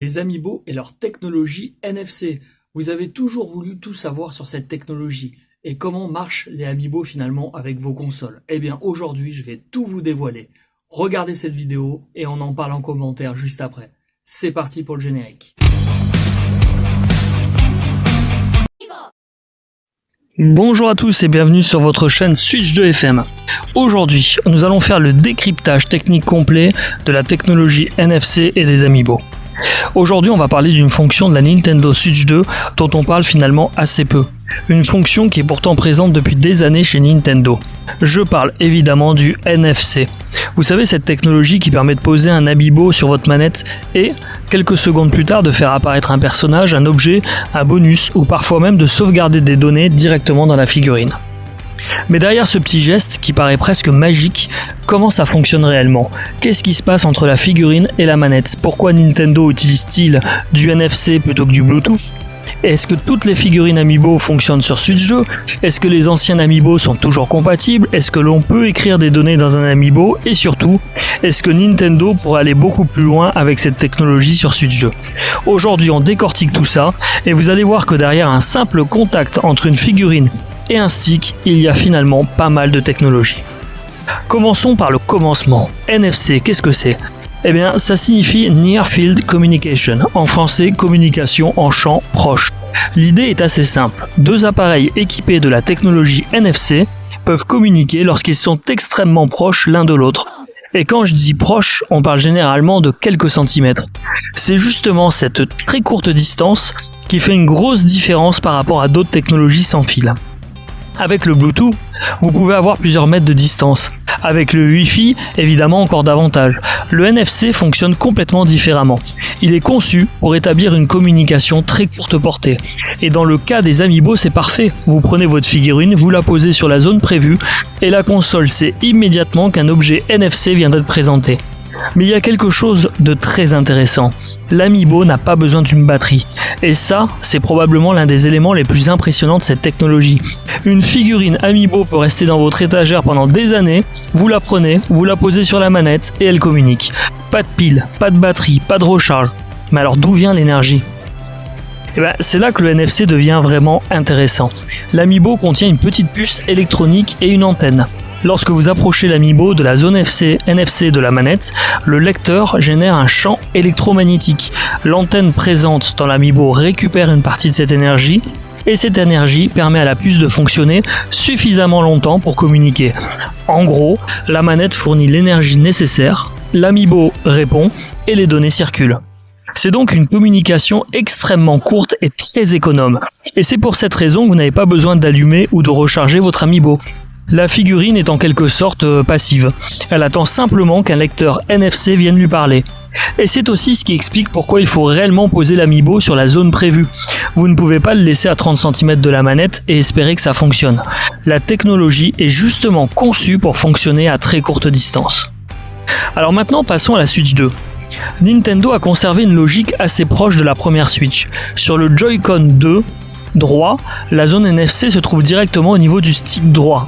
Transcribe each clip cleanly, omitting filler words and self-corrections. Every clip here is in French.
Les Amiibo et leur technologie NFC. Vous avez toujours voulu tout savoir sur cette technologie. Et comment marchent les Amiibo finalement avec vos consoles? Eh bien aujourd'hui je vais tout vous dévoiler. Regardez cette vidéo et on en parle en commentaire juste après. C'est parti pour le générique. Bonjour à tous et bienvenue sur votre chaîne Switch 2 FM. Aujourd'hui, nous allons faire le décryptage technique complet de la technologie NFC et des Amiibo. Aujourd'hui, on va parler d'une fonction de la Nintendo Switch 2 dont on parle finalement assez peu. Une fonction qui est pourtant présente depuis des années chez Nintendo. Je parle évidemment du NFC. Vous savez, cette technologie qui permet de poser un Amiibo sur votre manette et, quelques secondes plus tard, de faire apparaître un personnage, un objet, un bonus ou parfois même de sauvegarder des données directement dans la figurine. Mais derrière ce petit geste, qui paraît presque magique, comment ça fonctionne réellement? Qu'est-ce qui se passe entre la figurine et la manette? Pourquoi Nintendo utilise-t-il du NFC plutôt que du Bluetooth? Est-ce que toutes les figurines Amiibo fonctionnent sur Switch 2? Est-ce que les anciens Amiibo sont toujours compatibles? Est-ce que l'on peut écrire des données dans un Amiibo? Et surtout, est-ce que Nintendo pourrait aller beaucoup plus loin avec cette technologie sur Switch 2? Aujourd'hui, on décortique tout ça, et vous allez voir que derrière un simple contact entre une figurine et un stick, il y a finalement pas mal de technologies. Commençons par le commencement. NFC, qu'est-ce que c'est? Eh bien, ça signifie Near Field Communication, en français communication en champ proche. L'idée est assez simple. Deux appareils équipés de la technologie NFC peuvent communiquer lorsqu'ils sont extrêmement proches l'un de l'autre. Et quand je dis proche, on parle généralement de quelques centimètres. C'est justement cette très courte distance qui fait une grosse différence par rapport à d'autres technologies sans fil. Avec le Bluetooth, vous pouvez avoir plusieurs mètres de distance. Avec le Wi-Fi, évidemment encore davantage. Le NFC fonctionne complètement différemment. Il est conçu pour établir une communication très courte portée. Et dans le cas des Amiibo, c'est parfait. Vous prenez votre figurine, vous la posez sur la zone prévue, et la console sait immédiatement qu'un objet NFC vient d'être présenté. Mais il y a quelque chose de très intéressant. L'Amiibo n'a pas besoin d'une batterie. Et ça, c'est probablement l'un des éléments les plus impressionnants de cette technologie. Une figurine Amiibo peut rester dans votre étagère pendant des années, vous la prenez, vous la posez sur la manette et elle communique. Pas de pile, pas de batterie, pas de recharge. Mais alors d'où vient l'énergie ? Eh bien, c'est là que le NFC devient vraiment intéressant. L'Amiibo contient une petite puce électronique et une antenne. Lorsque vous approchez l'Amiibo de la zone NFC de la manette, le lecteur génère un champ électromagnétique. L'antenne présente dans l'Amiibo récupère une partie de cette énergie, et cette énergie permet à la puce de fonctionner suffisamment longtemps pour communiquer. En gros, la manette fournit l'énergie nécessaire, l'Amiibo répond, et les données circulent. C'est donc une communication extrêmement courte et très économe. Et c'est pour cette raison que vous n'avez pas besoin d'allumer ou de recharger votre Amiibo. La figurine est en quelque sorte passive. Elle attend simplement qu'un lecteur NFC vienne lui parler. Et c'est aussi ce qui explique pourquoi il faut réellement poser l'Amiibo sur la zone prévue. Vous ne pouvez pas le laisser à 30 cm de la manette et espérer que ça fonctionne. La technologie est justement conçue pour fonctionner à très courte distance. Alors maintenant, passons à la Switch 2. Nintendo a conservé une logique assez proche de la première Switch. Sur le Joy-Con 2 droit, la zone NFC se trouve directement au niveau du stick droit.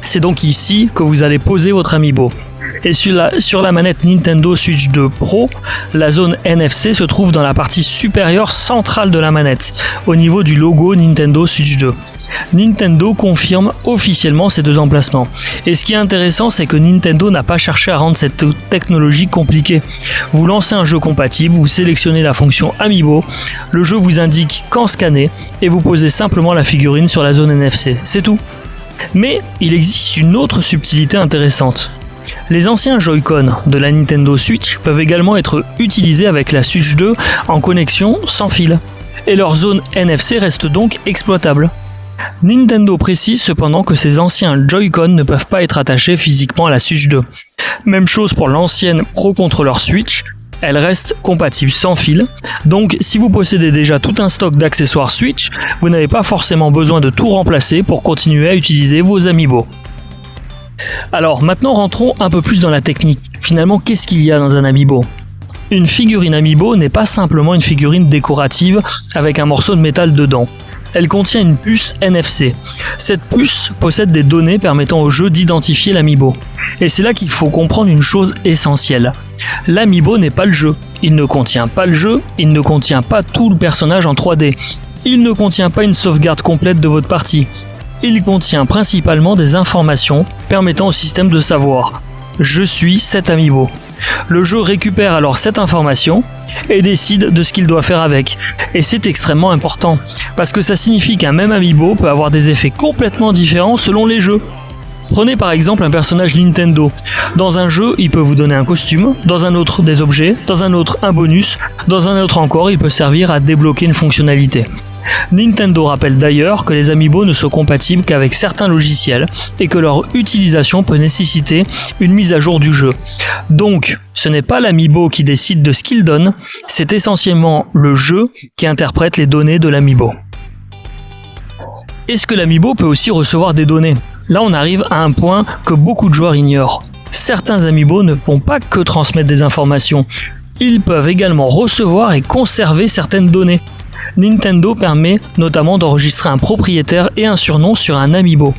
C'est donc ici que vous allez poser votre Amiibo. Et sur la manette Nintendo Switch 2 Pro, la zone NFC se trouve dans la partie supérieure centrale de la manette, au niveau du logo Nintendo Switch 2. Nintendo confirme officiellement ces deux emplacements. Et ce qui est intéressant, c'est que Nintendo n'a pas cherché à rendre cette technologie compliquée. Vous lancez un jeu compatible, vous sélectionnez la fonction Amiibo, le jeu vous indique quand scanner, et vous posez simplement la figurine sur la zone NFC. C'est tout. Mais il existe une autre subtilité intéressante. Les anciens Joy-Con de la Nintendo Switch peuvent également être utilisés avec la Switch 2 en connexion sans fil. Et leur zone NFC reste donc exploitable. Nintendo précise cependant que ces anciens Joy-Con ne peuvent pas être attachés physiquement à la Switch 2. Même chose pour l'ancienne Pro Controller Switch. Elle reste compatible sans fil, donc si vous possédez déjà tout un stock d'accessoires Switch, vous n'avez pas forcément besoin de tout remplacer pour continuer à utiliser vos Amiibo. Alors maintenant rentrons un peu plus dans la technique. Finalement, qu'est-ce qu'il y a dans un Amiibo ? Une figurine Amiibo n'est pas simplement une figurine décorative avec un morceau de métal dedans. Elle contient une puce NFC. Cette puce possède des données permettant au jeu d'identifier l'Amiibo. Et c'est là qu'il faut comprendre une chose essentielle. L'Amiibo n'est pas le jeu. Il ne contient pas le jeu, il ne contient pas tout le personnage en 3D. Il ne contient pas une sauvegarde complète de votre partie. Il contient principalement des informations permettant au système de savoir « Je suis cet Amiibo ». Le jeu récupère alors cette information et décide de ce qu'il doit faire avec. Et c'est extrêmement important, parce que ça signifie qu'un même Amiibo peut avoir des effets complètement différents selon les jeux. Prenez par exemple un personnage Nintendo. Dans un jeu, il peut vous donner un costume, dans un autre des objets, dans un autre un bonus, dans un autre encore, il peut servir à débloquer une fonctionnalité. Nintendo rappelle d'ailleurs que les Amiibo ne sont compatibles qu'avec certains logiciels et que leur utilisation peut nécessiter une mise à jour du jeu. Donc, ce n'est pas l'Amiibo qui décide de ce qu'il donne, c'est essentiellement le jeu qui interprète les données de l'Amiibo. Est-ce que l'Amiibo peut aussi recevoir des données ? Là, on arrive à un point que beaucoup de joueurs ignorent. Certains Amiibo ne font pas que transmettre des informations, ils peuvent également recevoir et conserver certaines données. Nintendo permet notamment d'enregistrer un propriétaire et un surnom sur un Amiibo.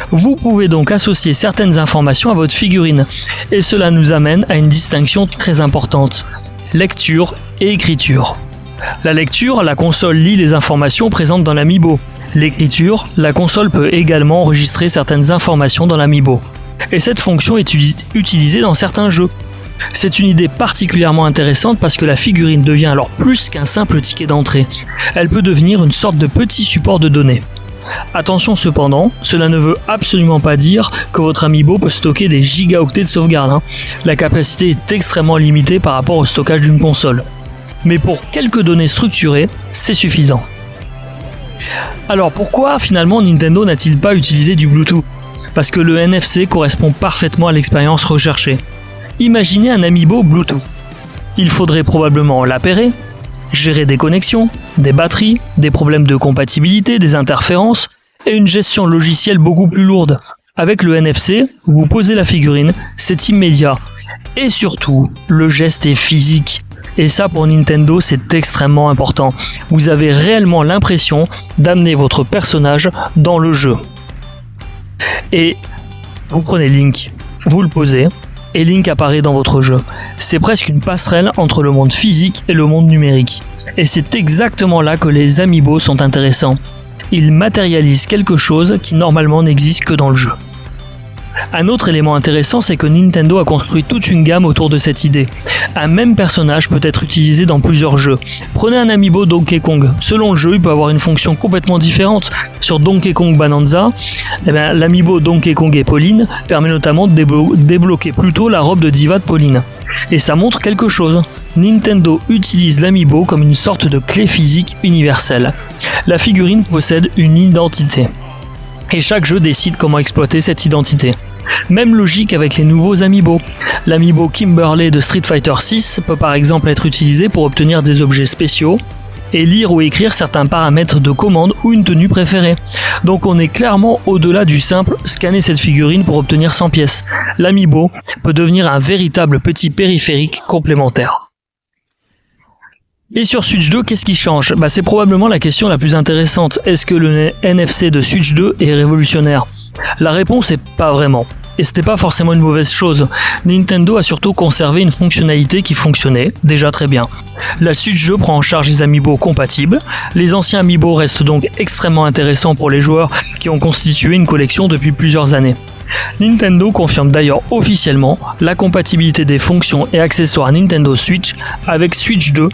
Vous pouvez donc associer certaines informations à votre figurine, et cela nous amène à une distinction très importante, lecture et écriture. La lecture, la console lit les informations présentes dans l'Amiibo. L'écriture, la console peut également enregistrer certaines informations dans l'Amiibo. Et cette fonction est utilisée dans certains jeux. C'est une idée particulièrement intéressante parce que la figurine devient alors plus qu'un simple ticket d'entrée. Elle peut devenir une sorte de petit support de données. Attention cependant, cela ne veut absolument pas dire que votre Amiibo peut stocker des gigaoctets de sauvegarde. La capacité est extrêmement limitée par rapport au stockage d'une console. Mais pour quelques données structurées, c'est suffisant. Alors pourquoi finalement Nintendo n'a-t-il pas utilisé du Bluetooth ? Parce que le NFC correspond parfaitement à l'expérience recherchée. Imaginez un Amiibo Bluetooth. Il faudrait probablement l'appairer, gérer des connexions, des batteries, des problèmes de compatibilité, des interférences et une gestion logicielle beaucoup plus lourde. Avec le NFC, vous posez la figurine, c'est immédiat. Et surtout, le geste est physique. Et ça pour Nintendo c'est extrêmement important. Vous avez réellement l'impression d'amener votre personnage dans le jeu. Et vous prenez Link, vous le posez, et Link apparaît dans votre jeu. C'est presque une passerelle entre le monde physique et le monde numérique. Et c'est exactement là que les Amiibo sont intéressants. Ils matérialisent quelque chose qui normalement n'existe que dans le jeu. Un autre élément intéressant, c'est que Nintendo a construit toute une gamme autour de cette idée. Un même personnage peut être utilisé dans plusieurs jeux. Prenez un Amiibo Donkey Kong. Selon le jeu, il peut avoir une fonction complètement différente. Sur Donkey Kong Bonanza, l'Amiibo Donkey Kong et Pauline permet notamment de débloquer plutôt la robe de diva de Pauline. Et ça montre quelque chose. Nintendo utilise l'Amiibo comme une sorte de clé physique universelle. La figurine possède une identité. Et chaque jeu décide comment exploiter cette identité. Même logique avec les nouveaux Amiibo. L'Amiibo Kimberly de Street Fighter 6 peut par exemple être utilisé pour obtenir des objets spéciaux et lire ou écrire certains paramètres de commande ou une tenue préférée. Donc on est clairement au-delà du simple scanner cette figurine pour obtenir 100 pièces. L'Amiibo peut devenir un véritable petit périphérique complémentaire. Et sur Switch 2, qu'est-ce qui change ? C'est probablement la question la plus intéressante. Est-ce que le NFC de Switch 2 est révolutionnaire ? La réponse est pas vraiment. Et c'était pas forcément une mauvaise chose. Nintendo a surtout conservé une fonctionnalité qui fonctionnait déjà très bien. La Switch 2 prend en charge les Amiibo compatibles. Les anciens Amiibo restent donc extrêmement intéressants pour les joueurs qui ont constitué une collection depuis plusieurs années. Nintendo confirme d'ailleurs officiellement la compatibilité des fonctions et accessoires Nintendo Switch avec Switch 2,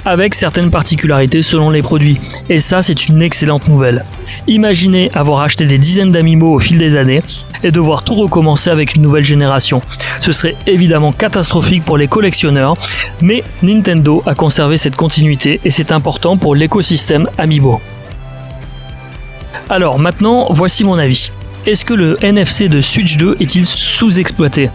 avec certaines particularités selon les produits. Et ça, c'est une excellente nouvelle. Imaginez avoir acheté des dizaines d'Amiibo au fil des années et devoir tout recommencer avec une nouvelle génération. Ce serait évidemment catastrophique pour les collectionneurs, mais Nintendo a conservé cette continuité et c'est important pour l'écosystème Amiibo. Alors maintenant, voici mon avis. Est-ce que le NFC de Switch 2 est-il sous-exploité ?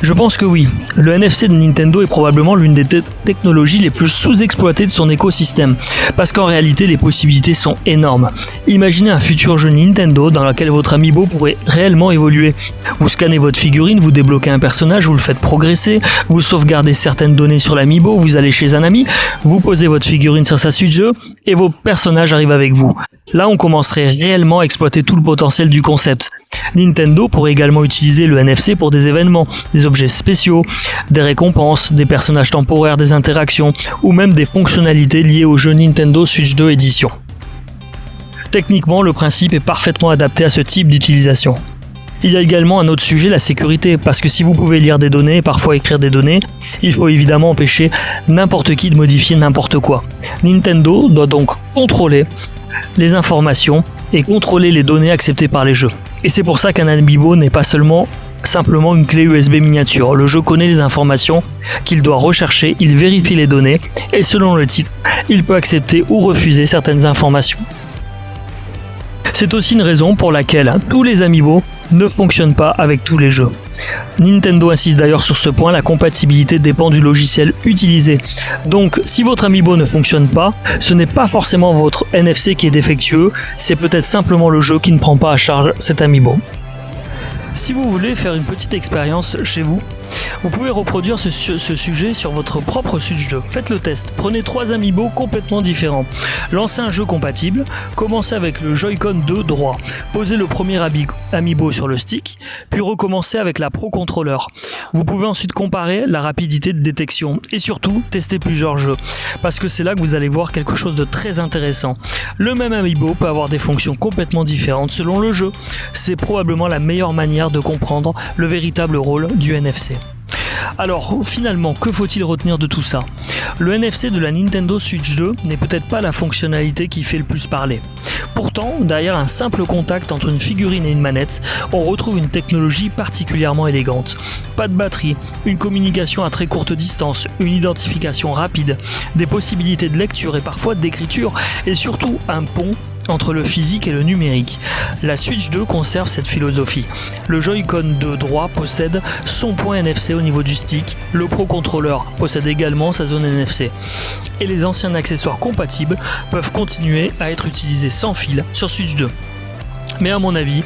Je pense que oui. Le NFC de Nintendo est probablement l'une des technologies les plus sous-exploitées de son écosystème, parce qu'en réalité les possibilités sont énormes. Imaginez un futur jeu Nintendo dans lequel votre amiibo pourrait réellement évoluer. Vous scannez votre figurine, vous débloquez un personnage, vous le faites progresser, vous sauvegardez certaines données sur l'amiibo, vous allez chez un ami, vous posez votre figurine sur sa suite jeu et vos personnages arrivent avec vous. Là, on commencerait réellement à exploiter tout le potentiel du concept. Nintendo pourrait également utiliser le NFC pour des événements, des objets spéciaux, des récompenses, des personnages temporaires, des interactions, ou même des fonctionnalités liées au jeu Nintendo Switch 2 Edition. Techniquement, le principe est parfaitement adapté à ce type d'utilisation. Il y a également un autre sujet, la sécurité, parce que si vous pouvez lire des données et parfois écrire des données, il faut évidemment empêcher n'importe qui de modifier n'importe quoi. Nintendo doit donc contrôler les informations et contrôler les données acceptées par les jeux. Et c'est pour ça qu'un amiibo n'est pas simplement une clé USB miniature. Le jeu connaît les informations qu'il doit rechercher, il vérifie les données et selon le titre, il peut accepter ou refuser certaines informations. C'est aussi une raison pour laquelle tous les amiibo ne fonctionnent pas avec tous les jeux. Nintendo insiste d'ailleurs sur ce point, la compatibilité dépend du logiciel utilisé. Donc si votre amiibo ne fonctionne pas, ce n'est pas forcément votre NFC qui est défectueux, c'est peut-être simplement le jeu qui ne prend pas à charge cet amiibo. Si vous voulez faire une petite expérience chez vous, vous pouvez reproduire ce sujet sur votre propre Switch 2. Faites le test, prenez 3 amiibo complètement différents. Lancez un jeu compatible, commencez avec le Joy-Con 2 droit, posez le premier amiibo sur le stick, puis recommencez avec la Pro Controller. Vous pouvez ensuite comparer la rapidité de détection et surtout tester plusieurs jeux, parce que c'est là que vous allez voir quelque chose de très intéressant. Le même amiibo peut avoir des fonctions complètement différentes selon le jeu. C'est probablement la meilleure manière de comprendre le véritable rôle du NFC. Alors finalement, que faut-il retenir de tout ça ? Le NFC de la Nintendo Switch 2 n'est peut-être pas la fonctionnalité qui fait le plus parler. Pourtant, derrière un simple contact entre une figurine et une manette, on retrouve une technologie particulièrement élégante. Pas de batterie, une communication à très courte distance, une identification rapide, des possibilités de lecture et parfois d'écriture, et surtout un pont entre le physique et le numérique. La Switch 2 conserve cette philosophie. Le Joy-Con 2 droit possède son point NFC au niveau du stick, le Pro Controller possède également sa zone NFC. Et les anciens accessoires compatibles peuvent continuer à être utilisés sans fil sur Switch 2. Mais à mon avis,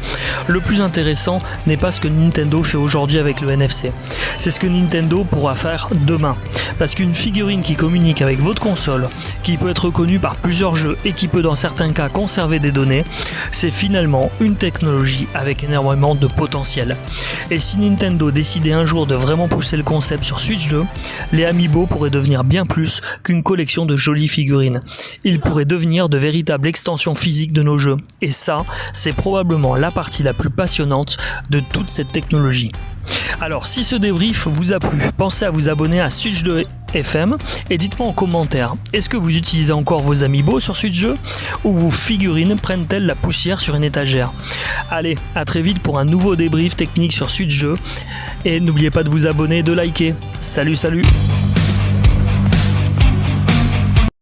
le plus intéressant n'est pas ce que Nintendo fait aujourd'hui avec le NFC. C'est ce que Nintendo pourra faire demain. Parce qu'une figurine qui communique avec votre console, qui peut être reconnue par plusieurs jeux et qui peut dans certains cas conserver des données, c'est finalement une technologie avec énormément de potentiel. Et si Nintendo décidait un jour de vraiment pousser le concept sur Switch 2, les amiibo pourraient devenir bien plus qu'une collection de jolies figurines. Ils pourraient devenir de véritables extensions physiques de nos jeux. Et ça, c'est probablement la partie la plus passionnante de toute cette technologie. Alors si ce débrief vous a plu, pensez à vous abonner à Switch 2 FM et dites-moi en commentaire, est-ce que vous utilisez encore vos amiibo sur Switch 2 ou vos figurines prennent-elles la poussière sur une étagère? Allez, à très vite pour un nouveau débrief technique sur Switch 2 et n'oubliez pas de vous abonner et de liker. Salut!